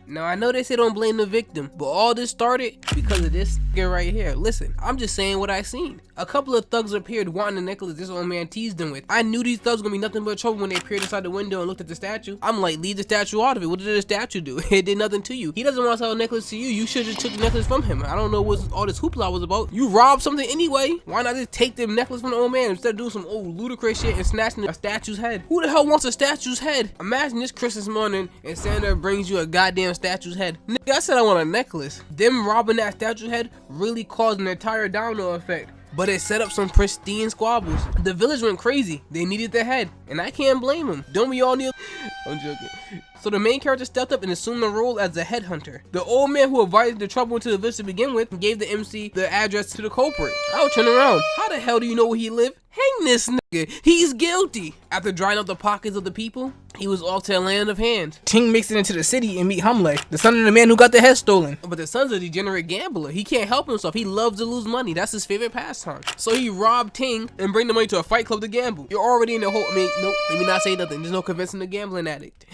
Now I know they say don't blame the victim, but all this started because of this nigga right here. Listen, I'm just saying what I seen. A couple of thugs appeared wanting the necklace this old man teased them with. I knew these thugs gonna be nothing but trouble when they appeared inside the window and looked at the statue. I'm like, leave the statue out of it. What did the statue do? It did nothing to you. He doesn't want to sell a necklace to you. You should just took the necklace from him. I don't know what all this hoopla was about. You robbed something anyway. Why not just take the necklace from the old man instead of doing some old ludicrous shit and snatching a statue's head? Who the hell wants a statue's head? Imagine this Christmas morning and Santa brings you a goddamn statue's head. Nigga, I said I want a necklace. Them robbing that statue's head really caused an entire domino effect. But it set up some pristine squabbles. The village went crazy. They needed the head, and I can't blame them. Don't we all need? I'm joking. So the main character stepped up and assumed the role as the headhunter. The old man who invited the trouble into the village to begin with gave the MC the address to the culprit. I'll turn around. How the hell do you know where he lived? Hang this nigga. He's guilty. After drying up the pockets of the people, he was off to the land of hand. Ting makes it into the city and meet Hamle, the son of the man who got the head stolen. But the son's a degenerate gambler. He can't help himself. He loves to lose money. That's his favorite pastime. So he robbed Ting and bring the money to a fight club to gamble. You're already in the hole. Nope, let me not say nothing. There's no convincing the gambling addict.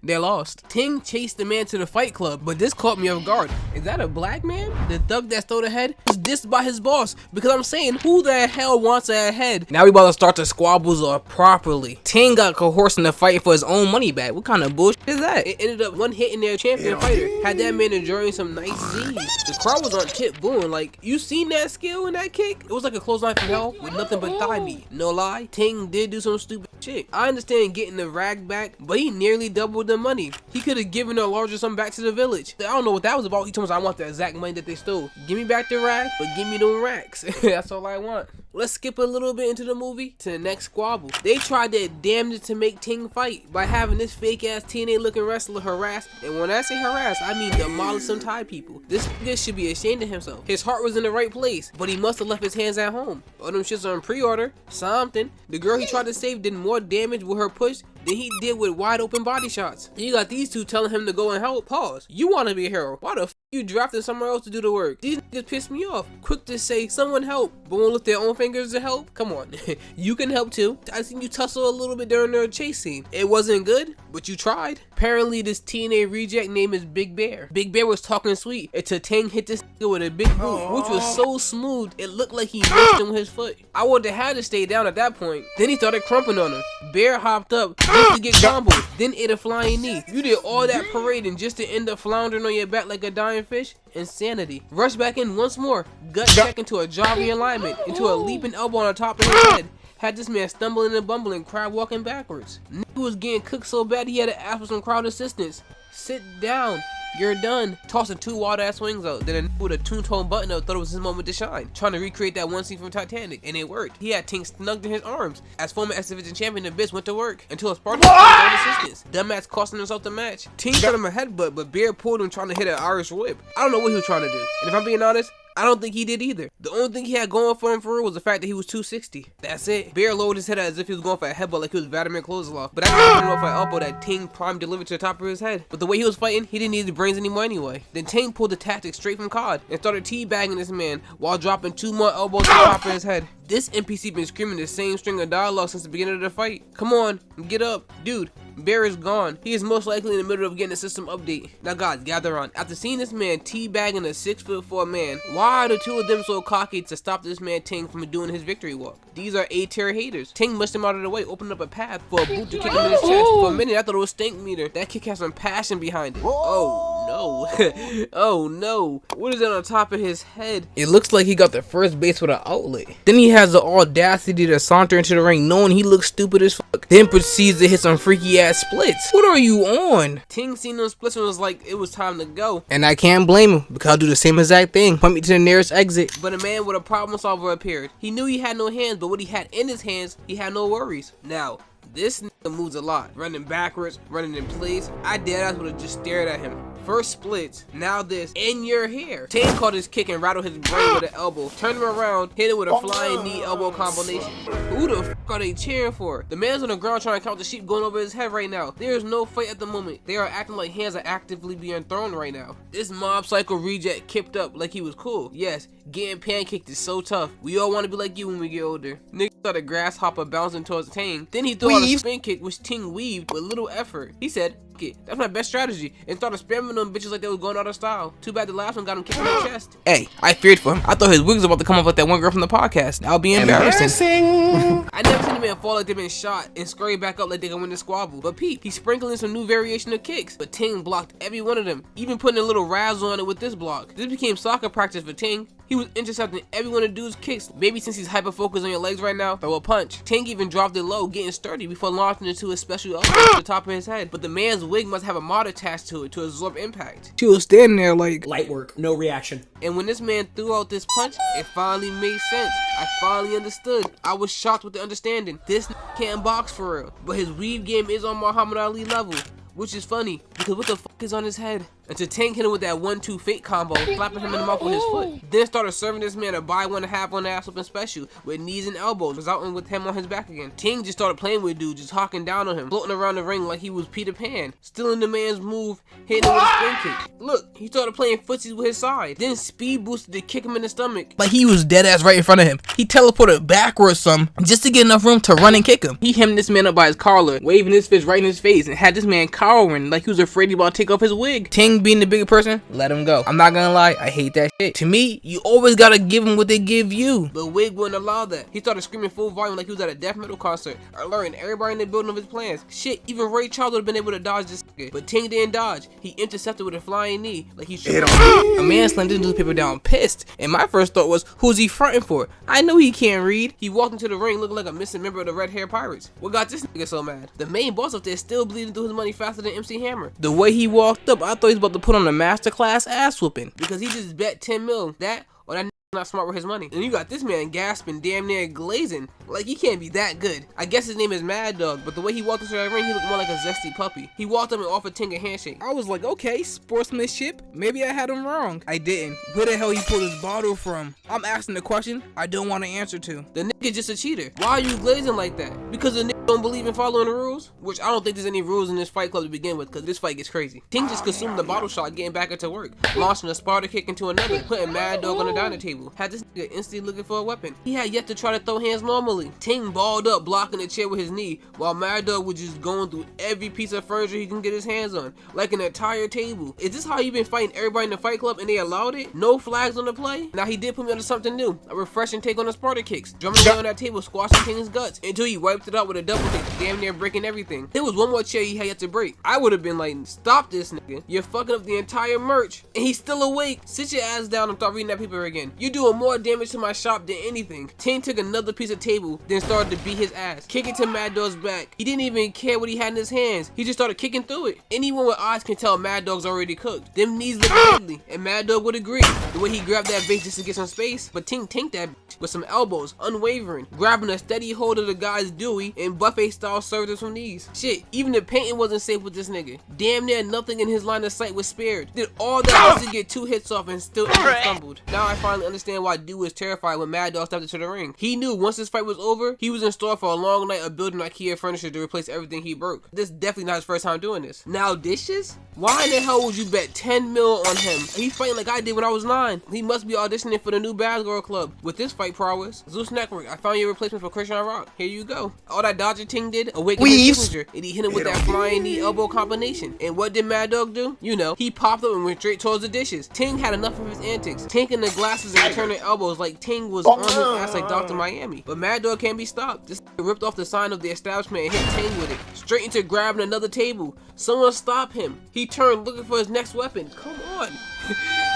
They're lost. Ting chased the man to the fight club, but this caught me off guard. Is that a black man? The thug that stole the head was dissed by his boss because I'm saying, who the hell wants a head? Now we about to start the squabbles off properly. Ting got coerced into fighting for his own money back. What kind of bullshit is that? It ended up one hitting their champion fighter. Had that man enjoying some nice Z's. The crowd was on tip booing. Like, you seen that skill in that kick? It was like a clothesline from hell with nothing but thigh meat. No lie, Ting did do some stupid shit. I understand getting the rag back, but he nearly doubled the money. He could have given a larger sum back to the village. I don't know what that was about. He told us I want the exact money that they stole. Give me back the rag, but give me them racks. That's all I want. Let's skip a little bit into the movie to the next squabble. They tried their damnedest to make Ting fight by having this fake ass TNA looking wrestler harass, and when I say harass, I mean demolish some Thai people. This nigga should be ashamed of himself. His heart was in the right place, but he must have left his hands at home. All them shits on pre-order, something. The girl he tried to save did more damage with her push than he did with wide open body shots. You got these two telling him to go and help. Pause. You want to be a hero. Why the f you drafted somewhere else to do the work? These niggas piss me off. Quick to say someone help, but won't lift their own fingers to help? Come on. You can help too. I seen you tussle a little bit during their chase scene. It wasn't good, but you tried. Apparently this TNA reject name is Big Bear. Big Bear was talking sweet until Tang hit this nigga with a big boot, which was so smooth it looked like he missed him with his foot. I would have had to stay down at that point. Then he started crumping on him. Bear hopped up just to get comboed, then ate a flying knee. You did all that parading just to end up floundering on your back like a dying fish? Insanity. Rush back in once more, gut check into a jaw realignment, into a leaping elbow on the top of his head. Had this man stumbling and bumbling, crab walking backwards. Nigga was getting cooked so bad he had to ask for some crowd assistance. Sit down. You're done. Tossing two wild ass swings out. Then a nigga with a two-tone button up thought it was his moment to shine. Trying to recreate that one scene from Titanic, and it worked. He had Ting snugged in his arms. As former X Division champion, the bitch went to work until a Spartan called assistance. Dumbass costing himself the match. Ting got him a headbutt, but Bear pulled him trying to hit an Irish whip. I don't know what he was trying to do. And if I'm being honest, I don't think he did either. The only thing he had going for him for real was the fact that he was 260. That's it. Bear lowered his head as if he was going for a headbutt like he was Vladimir Klozlov. But after hitting off an elbow that Ting prime delivered to the top of his head. But the way he was fighting, he didn't need the brains anymore anyway. Then Ting pulled the tactics straight from COD and started teabagging this man while dropping two more elbows to the top of his head. This NPC been screaming the same string of dialogue since the beginning of the fight. Come on, get up. Dude, Bear is gone. He is most likely in the middle of getting a system update. Now guys, gather on. After seeing this man teabagging a 6'4" man, why are the two of them so cocky to stop this man Ting from doing his victory walk? These are A-tier haters. Ting mushed him out of the way, opened up a path for a boot to kick him in his chest. For a minute I thought it was Stink Meter. That kick has some passion behind it. Oh no. Oh no. What is that on top of his head? It looks like he got the first base with an outlet. Then he has the audacity to saunter into the ring knowing he looks stupid as fuck. Then proceeds to hit some freaky ass splits. What are you on? Ting seen those splits and was like, it was time to go. And I can't blame him because I'll do the same exact thing. Point me to the nearest exit. But a man with a problem solver appeared. He knew he had no hands, but what he had in his hands, he had no worries. Now, this nigga moves a lot. Running backwards, running in place. I deadass would have just stared at him. First splits, now this, in your hair. Ting caught his kick and rattled his brain with an elbow. Turned him around, hit him with a flying knee elbow combination. Who the f are they cheering for? The man's on the ground trying to count the sheep going over his head right now. There is no fight at the moment. They are acting like hands are actively being thrown right now. This mob psycho reject kipped up like he was cool. Yes, getting pancaked is so tough. We all want to be like you when we get older. Nigga. started grasshopper bouncing towards Tang. Then he threw out a spin kick, which Ting weaved with little effort. He said, "It, that's my best strategy," and started spamming them bitches like they was going out of style. Too bad the last one got him kicked in the chest. Hey, I feared for him. I thought his wig was about to come off like that one girl from the podcast. That would be embarrassing. I never seen a man fall like they been shot and scurry back up like they can win the squabble. But peep, he's sprinkling some new variation of kicks. But Ting blocked every one of them, even putting a little razzle on it with this block. This became soccer practice for Ting. He was intercepting every one of dude's kicks. Maybe since he's hyper focused on your legs right now, throw a punch. Ting even dropped it low, getting sturdy before launching into his special elbow to the top of his head. But the man's wig must have a mod attached to it to absorb impact. She was standing there like light work, no reaction. And when this man threw out this punch, it finally made sense. I finally understood. I was shocked with the understanding. This can't box for real, but his weave game is on Muhammad Ali level. Which is funny, because what the fuck is on his head? Until Tang hit him with that 1-2 fake combo, slapping him in the mouth with his foot. Then started serving this man a buy one half on the ass whipping special with knees and elbows, resulting with him on his back again. Ting just started playing with dude, just hawking down on him, floating around the ring like he was Peter Pan, stealing the man's move, hitting him with a spin kick. Look, he started playing footsies with his side, then speed boosted to kick him in the stomach. Like he was dead ass right in front of him. He teleported backwards some, just to get enough room to run and kick him. He hemmed this man up by his collar, waving his fist right in his face, and had this man cowering like he was afraid he about to take off his wig. Ting being the bigger person, let him go. I'm not gonna lie, I hate that shit. To me, you always gotta give them what they give you. But Wig wouldn't allow that. He started screaming full volume like he was at a death metal concert, alerting everybody in the building of his plans. Shit, even Ray Charles would have been able to dodge this nigga. But Ting didn't dodge. He intercepted with a flying knee, like he should. A man slammed this newspaper down pissed, and my first thought was, who's he fronting for? I know he can't read. He walked into the ring looking like a missing member of the Red Hair Pirates. What got this nigga so mad? The main boss up there still bleeding through his money faster than MC Hammer. The way he walked up, I thought he was about to put on a masterclass ass whooping, because he just bet 10 mil that, or that not smart with his money. And you got this man gasping, damn near glazing, like he can't be that good. I guess his name is Mad Dog, but the way he walked into that ring, he looked more like a zesty puppy. He walked up and offered Ting a handshake. I was like, okay, sportsmanship. Maybe I had him wrong. I didn't. Where the hell he pulled his bottle from? I'm asking the question I don't want to answer to. The nigga just a cheater. Why are you glazing like that? Because the nigga don't believe in following the rules? Which I don't think there's any rules in this fight club to begin with, because this fight gets crazy. Ting just consumed the bottle shot, getting back into work, launching a Sparta kick into another, putting Mad Dog on the dining table. Had this nigga instantly looking for a weapon. He had yet to try to throw hands normally. Ting balled up, blocking the chair with his knee, while Mad Dog was just going through every piece of furniture he can get his hands on, like an entire table. Is this how you been fighting everybody in the fight club and they allowed it? No flags on the play? Now he did put me onto something new, a refreshing take on the Sparta kicks, drumming down on that table, squashing Ting's guts, until he wiped it out with a double kick, damn near breaking everything. There was one more chair he had yet to break. I would have been like, stop this nigga, you're fucking up the entire merch, and he's still awake. Sit your ass down and start reading that paper again. You're doing more damage to my shop than anything. Ting took another piece of table, then started to beat his ass, kicking to Mad Dog's back. He didn't even care what he had in his hands. He just started kicking through it. Anyone with eyes can tell Mad Dog's already cooked. Them knees look deadly, and Mad Dog would agree. The way he grabbed that base just to get some space, but Ting tanked that bitch with some elbows, unwavering, grabbing a steady hold of the guy's Dewey, and buffet style served him some knees. Shit, even the painting wasn't safe with this nigga. Damn near nothing in his line of sight was spared. Did all that just to get 2 hits off and still stumbled. Now I finally understand why Dew was terrified when Mad Dog stepped into the ring. He knew once this fight was over, he was in store for a long night of building IKEA furniture to replace everything he broke. This is definitely not his first time doing this. Now dishes? Why in the hell would you bet 10 mil on him? He's fighting like I did when I was 9. He must be auditioning for the new Bad Girl Club. With this fight prowess, Zeus Network, I found your replacement for Christian Rock. Here you go. All that dodger Ting did, awakened his signature, and he hit him with that flying knee elbow combination. And what did Mad Dog do? You know, he popped up and went straight towards the dishes. Ting had enough of his antics, tanking the glasses and returning elbows like Ting was on his ass like Dr. Miami. But Mad Dog can't be stopped. This ripped off the sign of the establishment and hit Ting with it, straight into grabbing another table. Someone stop him. He turned looking for his next weapon. Come on.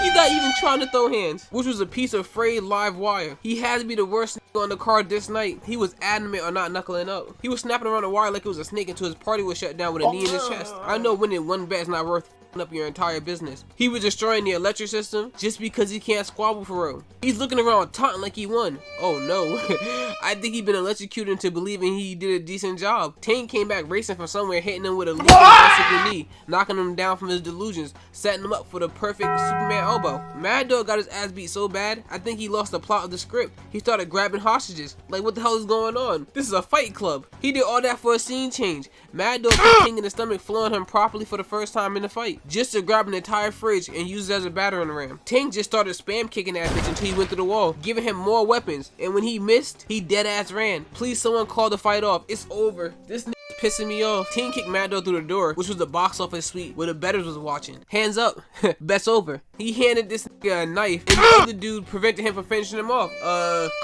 He's not even trying to throw hands, which was a piece of frayed live wire. He had to be the worst nigga on the card this night. He was adamant on not knuckling up. He was snapping around the wire like it was a snake until his party was shut down with a knee in his chest. I know winning one bet is not worth up your entire business. He was destroying the electric system just because he can't squabble for real. He's looking around taunting like he won. Oh no. I think he'd been electrocuted into believing he did a decent job. Tang came back racing from somewhere, hitting him with a leaping bicycle knee, knocking him down from his delusions, setting him up for the perfect Superman elbow. Mad Dog got his ass beat so bad, I think he lost the plot of the script. He started grabbing hostages. Like, what the hell is going on? This is a fight club. He did all that for a scene change. Mad Dog put Ting in the stomach, flowing him properly for the first time in the fight. just to grab an entire fridge and use it as a battering ram. Ting just started spam kicking that bitch until he went through the wall, giving him more weapons, and when he missed, he dead ass ran. Please someone call the fight off. It's over. This pissing me off. Ting kicked Mad Dog through the door, which was the box office suite where the bettors was watching. Hands up. Bet's over. He handed this nigga a knife, and the other dude prevented him from finishing him off.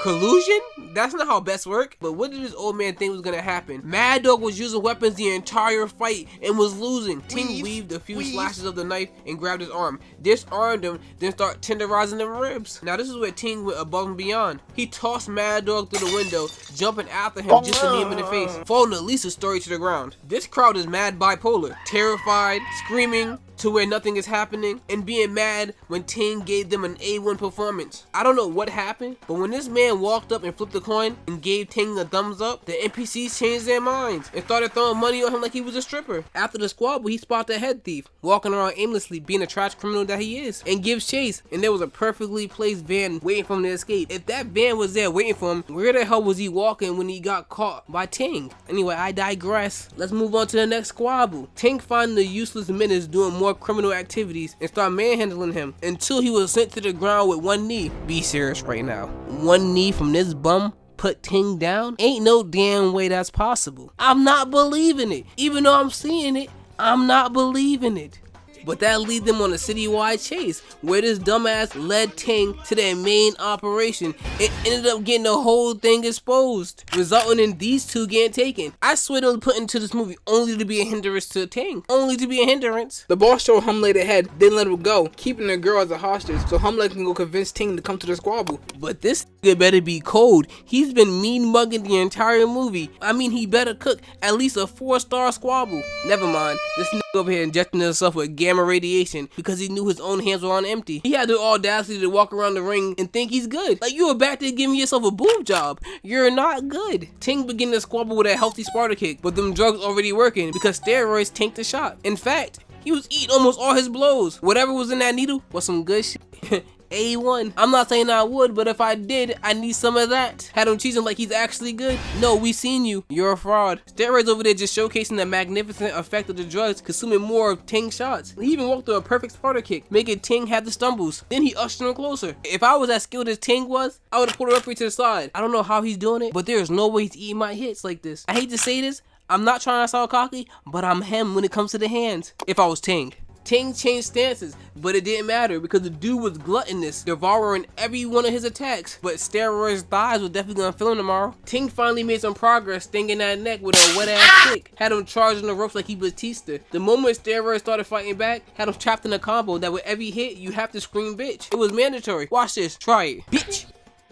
Collusion? That's not how bets work. But what did this old man think was gonna happen? Mad Dog was using weapons the entire fight and was losing. Ting weaved a few slashes of the knife and grabbed his arm, disarmed him, then start tenderizing them ribs. Now this is where Ting went above and beyond. He tossed Mad Dog through the window, jumping after him just to meet him in the face, following Elisa's story to the ground. This crowd is mad bipolar, terrified, screaming to where nothing is happening, and being mad when Ting gave them an A1 performance. I don't know what happened, but when this man walked up and flipped the coin and gave Ting a thumbs up, the NPCs changed their minds and started throwing money on him like he was a stripper. After the squabble, he spotted the head thief, walking around aimlessly, being a trash criminal that he is, and gives chase, and there was a perfectly placed van waiting for him to escape. If that van was there waiting for him, where the hell was he walking when he got caught by Ting? Anyway, I digress. Let's move on to the next squabble. Ting finding the useless menace doing more criminal activities and start manhandling him until he was sent to the ground with one knee. Be serious right now. One knee from this bum put Ting down? Ain't no damn way that's possible. I'm not believing it. Even though I'm seeing it, I'm not believing it. But that lead them on a citywide chase where this dumbass led Ting to their main operation and ended up getting the whole thing exposed, resulting in these two getting taken. I swear they were put into this movie only to be a hindrance to Ting. Only to be a hindrance. The boss showed Humley the head, then let him go, keeping the girl as a hostage so Humley can go convince Ting to come to the squabble. But this nigga better be cold. He's been mean mugging the entire movie. I mean, he better cook at least a 4-star squabble. Never mind, this nigga over here injecting himself with gamma radiation because he knew his own hands were on empty. He had the audacity to walk around the ring and think he's good. Like, you were back there giving yourself a boob job. You're not good. Ting began to squabble with a healthy Sparta kick, but them drugs already working because steroids tanked the shot. In fact, he was eating almost all his blows. Whatever was in that needle was some good shit. A1. I'm not saying I would, but if I did, I need some of that. Had him cheesing like he's actually good. No, we seen you. You're a fraud. Steroids over there just showcasing the magnificent effect of the drugs, consuming more of Ting's shots. He even walked through a perfect Sparta kick, making Ting have the stumbles. Then he ushered him closer. If I was as skilled as Ting was, I would have pulled the referee to the side. I don't know how he's doing it, but there's no way he's eating my hits like this. I hate to say this, I'm not trying to sound cocky, but I'm him when it comes to the hands. If I was Ting. Ting changed stances, but it didn't matter because the dude was gluttonous, devouring every one of his attacks. But steroids' thighs was definitely gonna feel him tomorrow. Ting finally made some progress, stinging that neck with a wet ass kick. Had him charging the ropes like he Batista. The moment steroids started fighting back, had him trapped in a combo that with every hit, you have to scream bitch. It was mandatory. Watch this, try it. Bitch,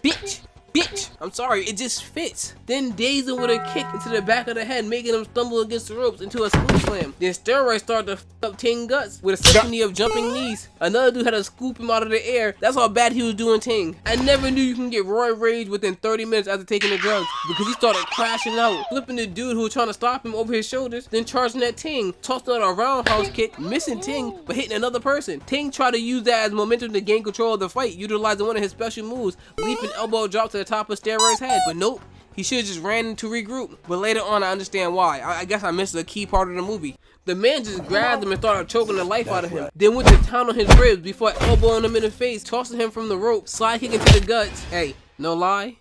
bitch. Bitch, I'm sorry, it just fits. Then dazed him with a kick into the back of the head, making him stumble against the ropes into a spoon slam. Then steroids started to f up Ting guts with a symphony of jumping knees. Another dude had to scoop him out of the air. That's how bad he was doing Ting. I never knew you can get roid rage within 30 minutes after taking the drugs because he started crashing out, flipping the dude who was trying to stop him over his shoulders, then charging at Ting, tossing out a roundhouse kick, missing Ting, but hitting another person. Ting tried to use that as momentum to gain control of the fight, utilizing one of his special moves, leaping elbow drop to the top of Steroid's head, but nope. He should have just ran to regroup, but later on I understand why. I guess I missed a key part of the movie. The man just grabbed him and started choking the life out of him. Then went to town on his ribs before elbowing him in the face, tossing him from the rope, slide kicking to the guts. Hey, no lie.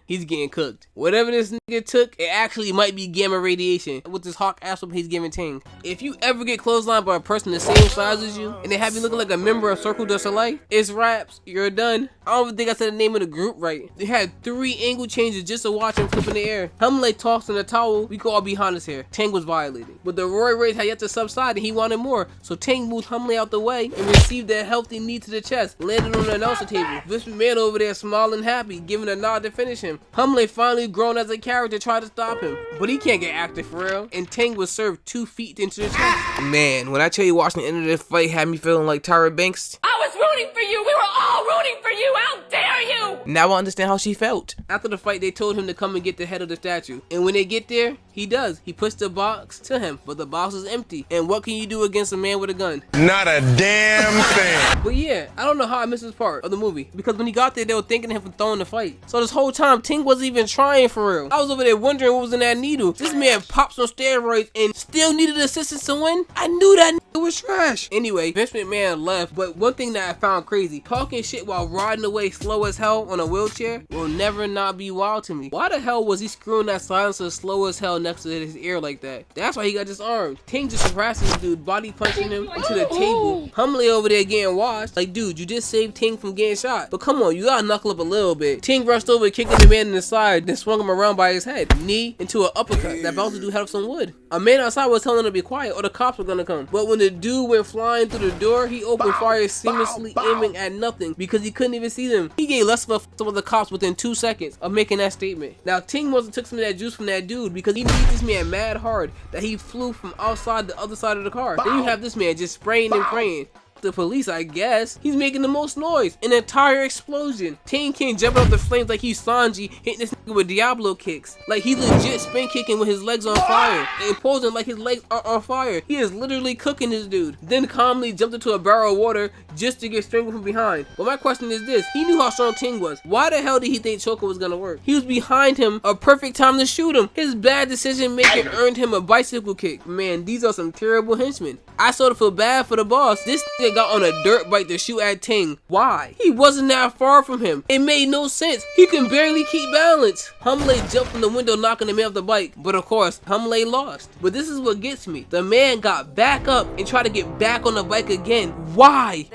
He's getting cooked. Whatever this nigga took, it actually might be gamma radiation with this hawk ass whoop he's giving Ting. If you ever get clotheslined by a person the same size as you, and they have you looking like a member of Circle du Soleil, it's raps. You're done. I don't even think I said the name of the group right. They had 3 angle changes just to watch him flip in the air. Humley tossed in a towel. We could all be honest here. Ting was violated. But the Roy Rays had yet to subside and he wanted more. So Ting moved Humley out the way and received a healthy knee to the chest, landed on the announcer table. This man over there smiling happy, giving a nod to finish him. Humley finally grown as a character tried to stop him, but he can't get active for real, and Ting was served 2 feet into the chest. Man, when I tell you watching the end of this fight had me feeling like Tyra Banks. I was rooting for you! We were all rooting for you! How dare you! Now I understand how she felt. After the fight, they told him to come and get the head of the statue. And when they get there, he does. He puts the box to him, but the box is empty. And what can you do against a man with a gun? Not a damn thing. But yeah, I don't know how I missed this part of the movie. Because when he got there, they were thanking him for throwing the fight. So this whole time, Ting wasn't even trying for real. I was over there wondering what was in that needle. This man pops on steroids and still needed assistance to win? I knew that nigga was trash. Anyway, Vince McMahon left. But one thing that I found crazy, talking shit while riding away slow as hell on a wheelchair will never not be wild to me. Why the hell was he screwing that silencer slow as hell next to his ear like that? That's why he got disarmed. Ting just harassed this dude, body punching him into the table. Humbly over there getting washed. Like, dude, you just saved Ting from getting shot. But come on, you gotta knuckle up a little bit. Ting rushed over, kicking the man in the side, then swung him around by his head. Knee into an uppercut that bounced the dude head off some wood. A man outside was telling him to be quiet or the cops were gonna come. But when the dude went flying through the door, he opened fire seamlessly aiming at nothing because he couldn't even see them. He gave less of a f to the cops within 2 seconds of making that statement. Now, Ting must have took some of that juice from that dude because he beat this man mad hard that he flew from outside the other side of the car. Then you have this man just spraying and praying. The police, I guess. He's making the most noise. An entire explosion. Ting King jumping up the flames like he's Sanji, hitting this nigga with Diablo kicks. Like he's legit spin kicking with his legs on fire and posing like his legs are on fire. He is literally cooking this dude. Then calmly jumped into a barrel of water just to get strangled from behind. But my question is this: he knew how strong Ting was. Why the hell did he think Choco was gonna work? He was behind him, a perfect time to shoot him. His bad decision making earned him a bicycle kick. Man, these are some terrible henchmen. I sort of feel bad for the boss. This nigga got on a dirt bike to shoot at Ting. Why? He wasn't that far from him. It made no sense. He can barely keep balance. Humley jumped from the window, knocking the man off the bike. But of course, Humley lost. But this is what gets me. The man got back up and tried to get back on the bike again. Why?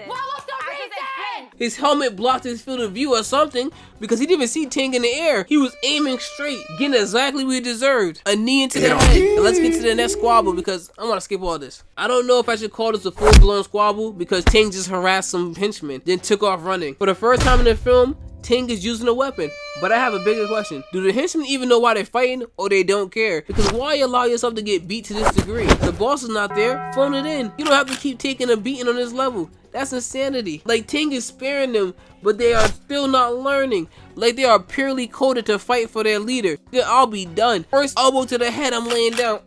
His helmet blocked his field of view or something because he didn't even see Ting in the air. He was aiming straight, getting exactly what he deserved. A knee into the head. And let's get to the next squabble because I want to skip all this. I don't know if I should call this a full-blown squabble because Ting just harassed some henchmen, then took off running. For the first time in the film, Ting is using a weapon. But I have a bigger question. Do the henchmen even know why they're fighting or they don't care? Because why allow yourself to get beat to this degree? The boss is not there. Phone it in. You don't have to keep taking a beating on this level. That's insanity. Like, Ting is sparing them, but they are still not learning. Like, they are purely coded to fight for their leader. Then I'll be done. First elbow to the head, I'm laying down.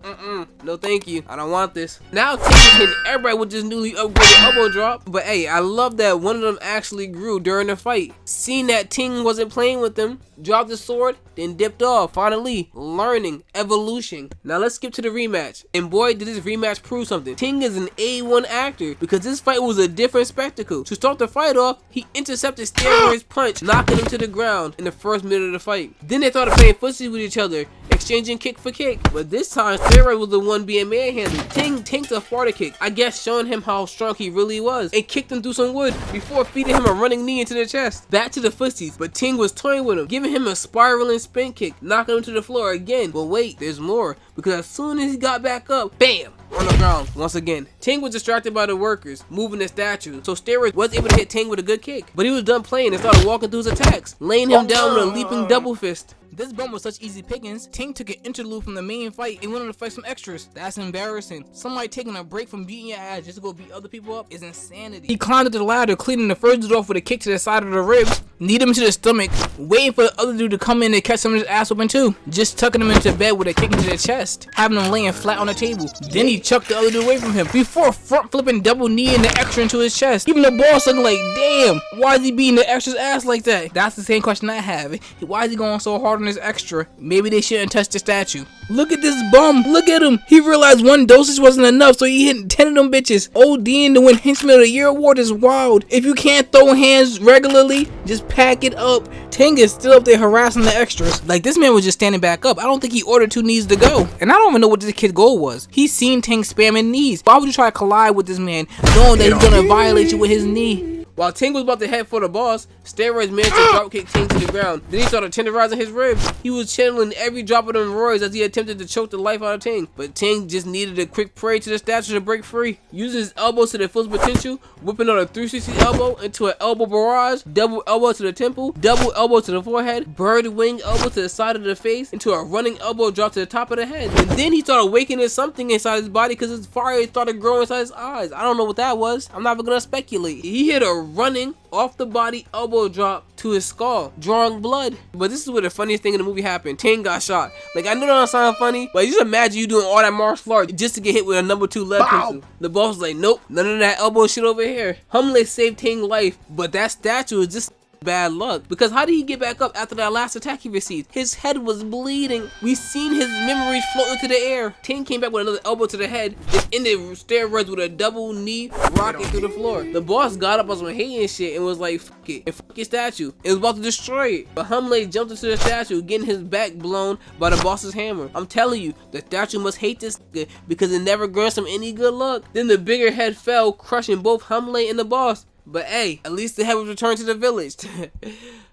No thank you. I don't want this. Now Ting is hitting everybody with this newly upgraded elbow drop. But hey, I love that one of them actually grew during the fight. Seeing that Ting wasn't playing with them, dropped his sword, then dipped off. Finally, learning, evolution. Now let's skip to the rematch. And boy, did this rematch prove something. Ting is an A1 actor because this fight was a different spectacle. To start the fight off, he intercepted Steroid's punch, knocking him to the ground in the first minute of the fight. Then they started playing footsie with each other, exchanging kick for kick. But this time, Steroid was the one being manhandled. Ting tanked a Sparta kick, I guess showing him how strong he really was, and kicked him through some wood before feeding him a running knee into the chest. Back to the footsies, but Ting was toying with him, giving him a spiraling spin kick, knocking him to the floor again. But wait, there's more, because as soon as he got back up, bam! On the ground once again. Ting was distracted by the workers moving the statue, so Steroid was able to hit Ting with a good kick. But he was done playing and started walking through his attacks, laying him down with a leaping double fist. This bump was such easy pickings. Ting took an interlude from the main fight and went on to fight some extras. That's embarrassing. Somebody taking a break from beating your ass just to go beat other people up is insanity. He climbed up the ladder, cleaning the first dude off with a kick to the side of the ribs, kneed him into the stomach, waiting for the other dude to come in and catch some of his ass open too. Just tucking him into bed with a kick into the chest, having him laying flat on the table. Then he chucked the other dude away from him before front flipping double kneeing the extra into his chest. Even the boss looking like, damn, why is he beating the extra's ass like that? That's the same question I have. Why is he going so hard on this extra? Maybe they shouldn't touch the statue. Look at this bum. Look at him. He realized one dosage wasn't enough, so he hit 10 of them bitches. ODing to win Henchman of the Year award is wild. If you can't throw hands regularly, just pack it up. Ting is still up there harassing the extras. Like, this man was just standing back up. I don't think he ordered 2 knees to go. And I don't even know what this kid's goal was. He's seen Ting spamming knees. Why would you try to collide with this man, knowing that he's gonna violate you with his knee? While Ting was about to head for the boss, Steroids managed to drop kick Ting to the ground. Then he started tenderizing his ribs. He was channeling every drop of them roids as he attempted to choke the life out of Ting. But Ting just needed a quick pray to the statue to break free. Using his elbows to their full potential, whipping on a 360 elbow into an elbow barrage, double elbow to the temple, double elbow to the forehead, bird wing elbow to the side of the face, into a running elbow drop to the top of the head. And then he started awakening something inside his body because his fire started growing inside his eyes. I don't know what that was. I'm not even gonna speculate. He hit a running off the body, elbow drop to his skull, drawing blood. But this is where the funniest thing in the movie happened. Ting got shot. Like, I know that don't sound funny, but just imagine you doing all that martial art just to get hit with a number 2 lead pencil. The boss was like, nope, none of that elbow shit over here. Humley saved Ting's life, but that statue is just bad luck, because how did he get back up after that last attack he received? His head was bleeding. We seen his memories floating to the air. Ting came back with another elbow to the head, just ended steroids with a double knee rocking through the floor. The boss got up on some hating shit and was like, fuck it, and fuck your statue. It was about to destroy it, but Humley jumped into the statue, getting his back blown by the boss's hammer. I'm telling you, the statue must hate this nigga because it never grants him any good luck. Then the bigger head fell, crushing both Humley and the boss. But hey, at least the head was returned to the village.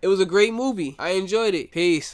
It was a great movie. I enjoyed it. Peace.